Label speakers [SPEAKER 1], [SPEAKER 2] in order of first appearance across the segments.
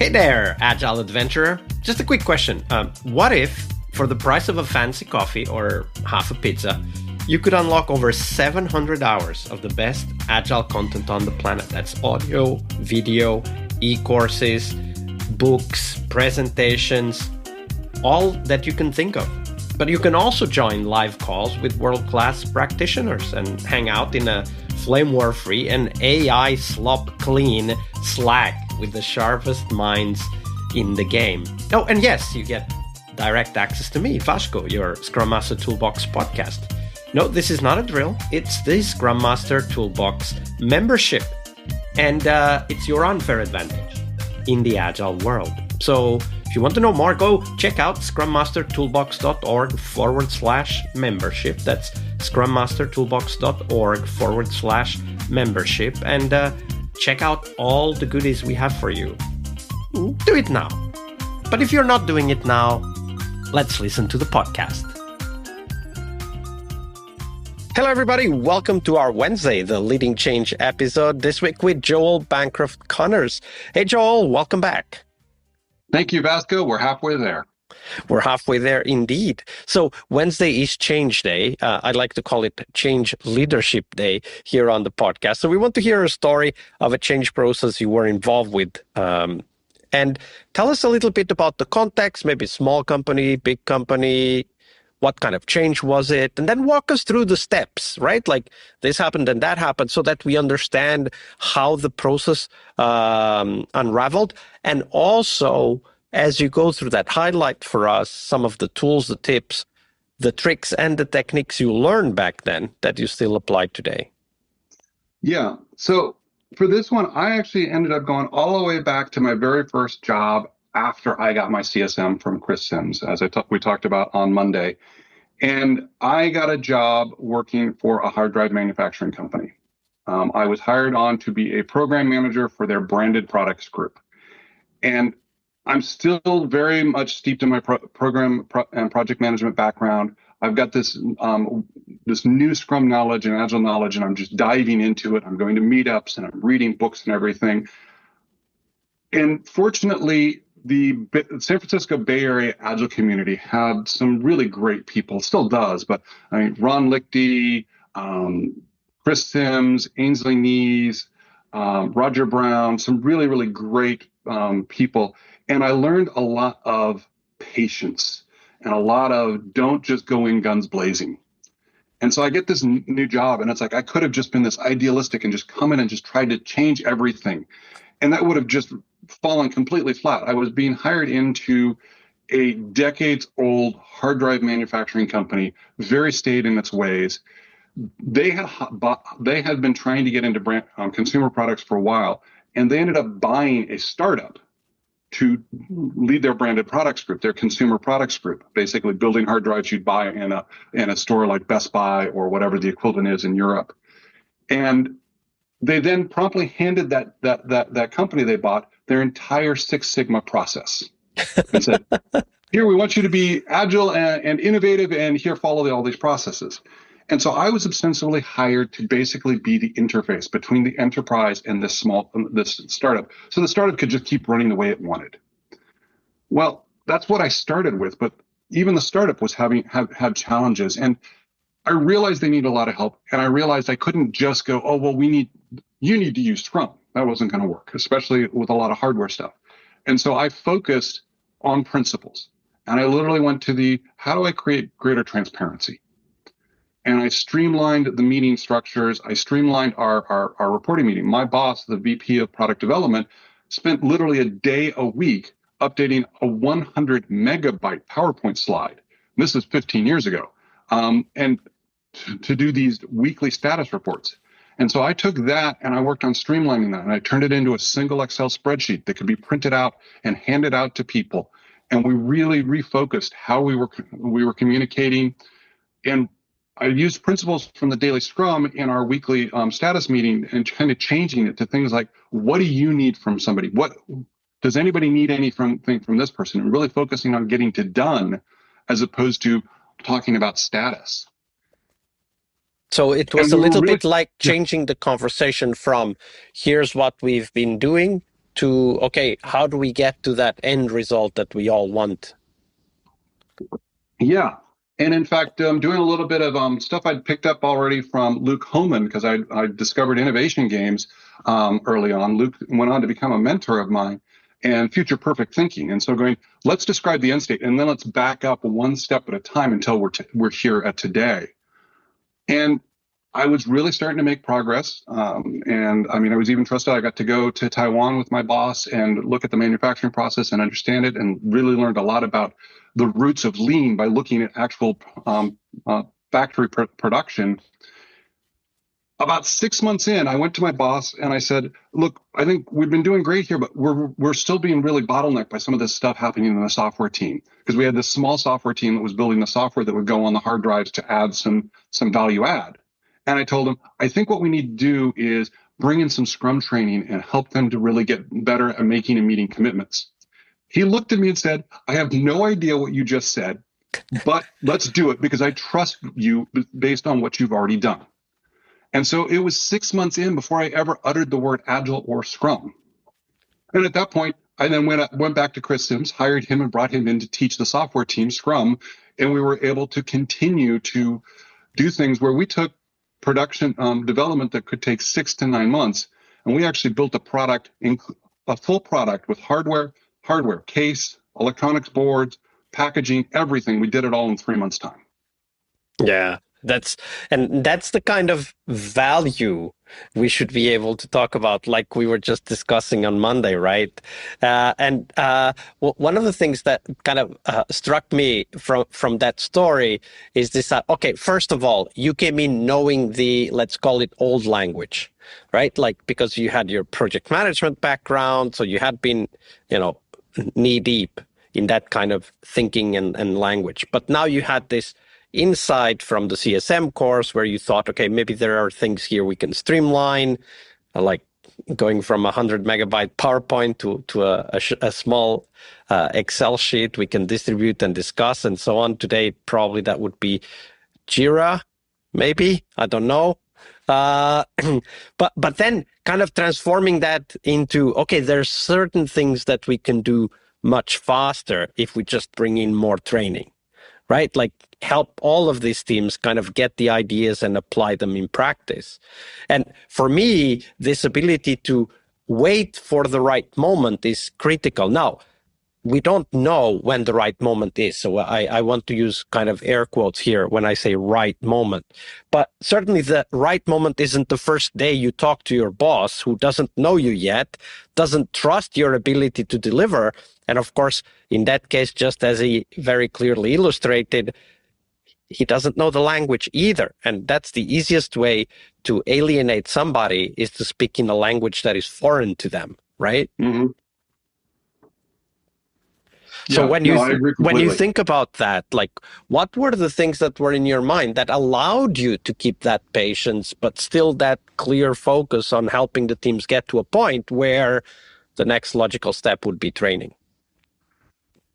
[SPEAKER 1] Hey there, Agile Adventurer. Just a quick question. What if, for the price of a fancy coffee or half a pizza, you could unlock over 700 hours of the best Agile content on the planet? That's audio, video, e-courses, books, presentations, all that you can think of. But you can also join live calls with world-class practitioners and hang out in a flame war-free and AI slop-clean Slack with the sharpest minds in the game. Oh, and yes, you get direct access to me, Vasco, your Scrum Master Toolbox podcast. No, this is not a drill. It's the Scrum Master Toolbox membership. And it's your unfair advantage in the Agile world. So if you want to know more, go check out scrummastertoolbox.org/membership. That's scrummastertoolbox.org/membership. And check out all the goodies we have for you. Do it now. But if you're not doing it now, let's listen to the podcast. Hello, everybody. Welcome to our Wednesday, the Leading Change episode, this week with Joel Bancroft-Connors. Hey, Joel, welcome back.
[SPEAKER 2] Thank you, Vasco. We're halfway there.
[SPEAKER 1] We're halfway there indeed. So Wednesday is Change Day. I like to call it Change Leadership Day here on the podcast. So we want to hear a story of a change process you were involved with. And tell us a little bit about the context, maybe small company, big company, what kind of change was it? And then walk us through the steps, right? Like this happened and that happened so that we understand how the process unraveled. And also, as you go through that, highlight for us some of the tools, the tips, the tricks, and the techniques you learned back then that you still apply today.
[SPEAKER 2] Yeah. So for this one, I actually ended up going all the way back to my very first job after I got my CSM from Chris Sims, as we talked about on Monday. And I got a job working for a hard drive manufacturing company. I was hired on to be a program manager for their branded products group. And I'm still very much steeped in my program and project management background. I've got this new Scrum knowledge and Agile knowledge, and I'm just diving into it. I'm going to meetups and I'm reading books and everything. And fortunately, the San Francisco Bay Area Agile community had some really great people, still does, but I mean, Ron Lichty, Chris Sims, Ainsley Nees, Roger Brown, some really, really great people. And I learned a lot of patience and a lot of don't just go in guns blazing. And so I get this new job, and it's like I could have just been this idealistic and just come in and just tried to change everything. And that would have just fallen completely flat. I was being hired into a decades-old hard drive manufacturing company, very staid in its ways. They had been trying to get into consumer products for a while, and they ended up buying a startup to lead their branded products group, their consumer products group, basically building hard drives you'd buy in a store like Best Buy or whatever the equivalent is in Europe. And they then promptly handed that company they bought their entire Six Sigma process and said, here, we want you to be agile and innovative, and here, follow all these processes. And so I was ostensibly hired to basically be the interface between the enterprise and this startup, so the startup could just keep running the way it wanted. Well, that's what I started with, but even the startup was had challenges, and I realized they need a lot of help, and I realized I couldn't just go, oh, well, you need to use Scrum. That wasn't going to work, especially with a lot of hardware stuff. And so I focused on principles, and I literally went to how do I create greater transparency? And I streamlined the meeting structures. I streamlined our reporting meeting. My boss, the VP of product development, spent literally a day a week updating a 100 megabyte PowerPoint slide. This is 15 years ago. And to do these weekly status reports. And so I took that and I worked on streamlining that, and I turned it into a single Excel spreadsheet that could be printed out and handed out to people. And we really refocused how we were communicating. And I used principles from the daily Scrum in our weekly status meeting and kind of changing it to things like, what do you need from somebody? What does anybody need anything from this person? And really focusing on getting to done as opposed to talking about status.
[SPEAKER 1] So it was a little bit like changing the conversation from here's what we've been doing to, okay, how do we get to that end result that we all want?
[SPEAKER 2] Yeah. And in fact, doing a little bit of stuff I'd picked up already from Luke Homan, because I discovered innovation games early on. Luke went on to become a mentor of mine, and future perfect thinking. And so going, let's describe the end state, and then let's back up one step at a time until we're here at today. And I was really starting to make progress. And I mean, I was even trusted. I got to go to Taiwan with my boss and look at the manufacturing process and understand it, and really learned a lot about the roots of lean by looking at actual factory production. About 6 months in, I went to my boss and I said, "Look, I think we've been doing great here, but we're still being really bottlenecked by some of this stuff happening in the software team, because we had this small software team that was building the software that would go on the hard drives to add some value add." And I told him, "I think what we need to do is bring in some Scrum training and help them to really get better at making and meeting commitments." He looked at me and said, "I have no idea what you just said, but let's do it because I trust you based on what you've already done." And so it was 6 months in before I ever uttered the word Agile or Scrum. And at that point, I then went back to Chris Sims, hired him, and brought him in to teach the software team Scrum. And we were able to continue to do things where we took production development that could take 6 to 9 months, and we actually built a full product with hardware, case, electronics boards, packaging, everything. We did it all in 3 months' time.
[SPEAKER 1] Yeah, that's the kind of value we should be able to talk about, like we were just discussing on Monday, right? One of the things that kind of struck me from that story is this: okay, first of all, you came in knowing the, let's call it, old language, right? Like, because you had your project management background, so you had been, knee deep in that kind of thinking and language. But now you had this insight from the CSM course where you thought, okay, maybe there are things here we can streamline, like going from 100 megabyte PowerPoint to a small Excel sheet we can distribute and discuss and so on. Today, probably that would be Jira, maybe, I don't know. But then kind of transforming that into, okay, there's certain things that we can do much faster if we just bring in more training, right? Like, help all of these teams kind of get the ideas and apply them in practice. And for me, this ability to wait for the right moment is critical. Now, we don't know when the right moment is. So I want to use kind of air quotes here when I say right moment. But certainly the right moment isn't the first day you talk to your boss, who doesn't know you yet, doesn't trust your ability to deliver. And of course, in that case, just as he very clearly illustrated, he doesn't know the language either. And that's the easiest way to alienate somebody, is to speak in a language that is foreign to them, right?
[SPEAKER 2] Mm-hmm.
[SPEAKER 1] So
[SPEAKER 2] I agree
[SPEAKER 1] when you
[SPEAKER 2] completely.
[SPEAKER 1] think about that, like, what were the things that were in your mind that allowed you to keep that patience, but still that clear focus on helping the teams get to a point where the next logical step would be training?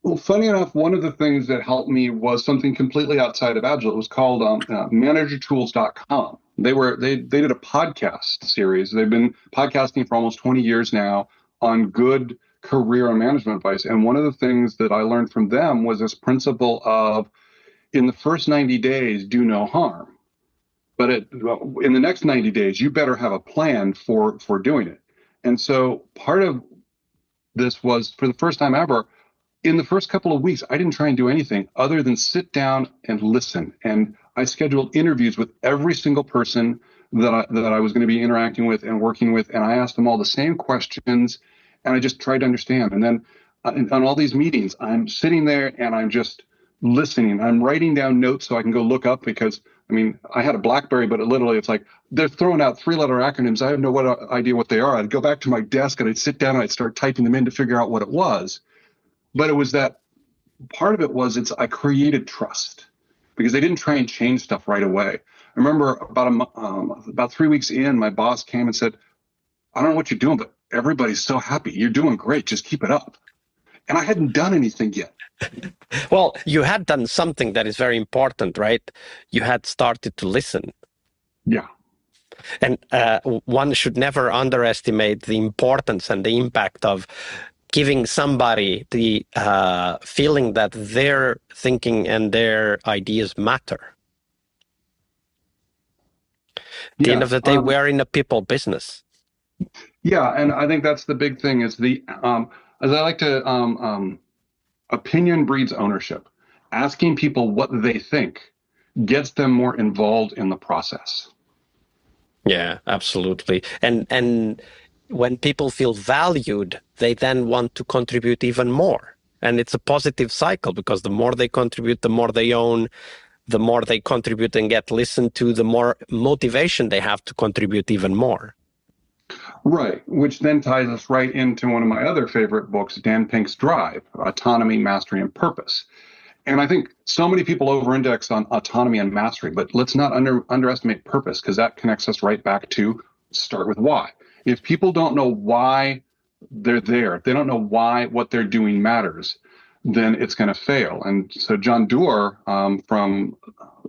[SPEAKER 2] Well, funny enough, one of the things that helped me was something completely outside of Agile. It was called managertools.com. They did a podcast series. They've been podcasting for almost 20 years now on good career and management advice. And one of the things that I learned from them was this principle of, in the first 90 days, do no harm. But in the next 90 days, you better have a plan for doing it. And so part of this was, for the first time ever, in the first couple of weeks, I didn't try and do anything other than sit down and listen. And I scheduled interviews with every single person that I was going to be interacting with and working with. And I asked them all the same questions, and I just tried to understand. And then on all these meetings, I'm sitting there and I'm just listening. I'm writing down notes so I can go look up, because, I mean, I had a BlackBerry, but it's like they're throwing out 3-letter acronyms. I have no idea what they are. I'd go back to my desk and I'd sit down and I'd start typing them in to figure out what it was. But it was that part of it was I created trust, because they didn't try and change stuff right away. I remember about 3 weeks in, my boss came and said, "I don't know what you're doing, but everybody's so happy. You're doing great. Just keep it up." And I hadn't done anything yet.
[SPEAKER 1] Well, you had done something that is very important, right? You had started to listen.
[SPEAKER 2] Yeah.
[SPEAKER 1] And one should never underestimate the importance and the impact of giving somebody the feeling that their thinking and their ideas matter. At the end of the day, we're in a people business.
[SPEAKER 2] Yeah, and I think that's the big thing is as I like to, opinion breeds ownership. Asking people what they think gets them more involved in the process.
[SPEAKER 1] Yeah, absolutely. And when people feel valued, they then want to contribute even more. And it's a positive cycle because the more they contribute, the more they own, the more they contribute and get listened to, the more motivation they have to contribute even more.
[SPEAKER 2] Right, which then ties us right into one of my other favorite books, Dan Pink's Drive, Autonomy, Mastery, and Purpose. And I think so many people over-index on autonomy and mastery, but let's not underestimate purpose, because that connects us right back to start with why. If people don't know why they're there, if they don't know why what they're doing matters, then it's going to fail. And so John Doerr from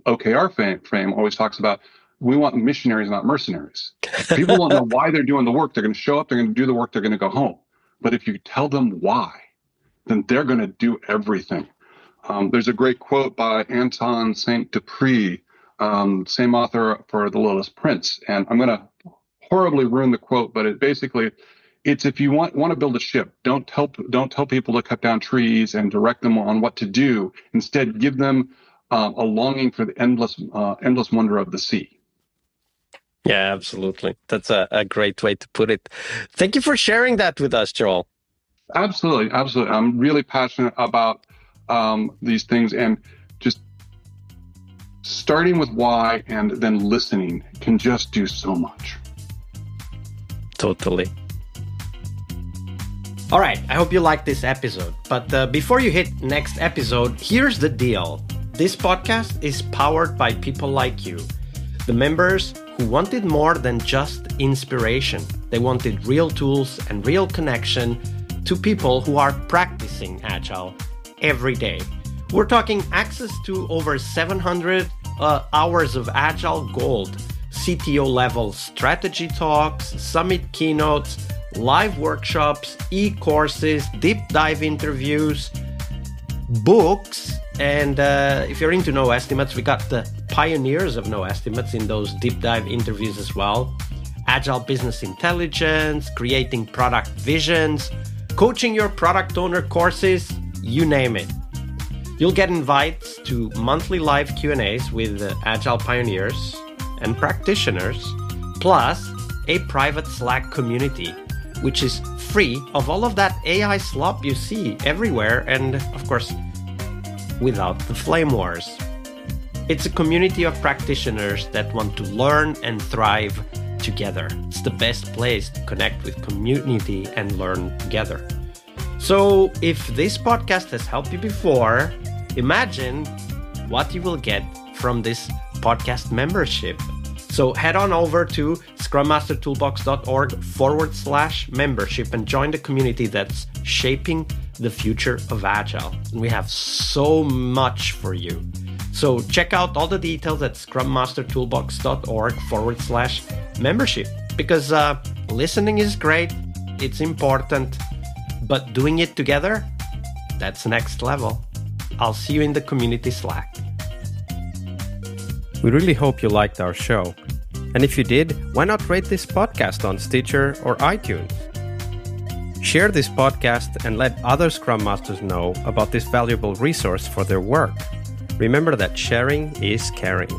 [SPEAKER 2] OKR fame always talks about, we want missionaries, not mercenaries. People don't know why they're doing the work. They're going to show up, they're going to do the work, they're going to go home. But if you tell them why, then they're going to do everything. There's a great quote by Anton Saint-Exupéry, same author for The Littlest Prince. And I'm going to horribly ruin the quote, but it's if you want to build a ship, don't tell people to cut down trees and direct them on what to do. Instead, give them a longing for the endless wonder of the sea.
[SPEAKER 1] Yeah, absolutely. That's a great way to put it. Thank you for sharing that with us, Joel.
[SPEAKER 2] Absolutely. I'm really passionate about these things, and just starting with why and then listening can just do so much.
[SPEAKER 1] Totally. All right, I hope you liked this episode. But before you hit next episode, here's the deal. This podcast is powered by people like you, the members who wanted more than just inspiration. They wanted real tools and real connection to people who are practicing Agile every day. We're talking access to over 700 hours of Agile Gold, CTO level strategy talks, summit keynotes, live workshops, e-courses, deep dive interviews, books, and if you're into no estimates, we got the pioneers of no estimates in those deep dive interviews as well. Agile business intelligence, creating product visions, coaching your product owner courses, you name it. You'll get invites to monthly live Q&As with Agile pioneers and practitioners, plus a private Slack community, which is free of all of that AI slop you see everywhere, and of course, without the flame wars. It's a community of practitioners that want to learn and thrive together. It's the best place to connect with community and learn together. So if this podcast has helped you before, imagine what you will get from this podcast membership. So head on over to scrummastertoolbox.org/membership and join the community that's shaping the future of Agile. And we have so much for you. So check out all the details at scrummastertoolbox.org/membership, because listening is great, it's important, but doing it together, that's next level. I'll see you in the community Slack. We really hope you liked our show. And if you did, why not rate this podcast on Stitcher or iTunes? Share this podcast and let other Scrum Masters know about this valuable resource for their work. Remember that sharing is caring.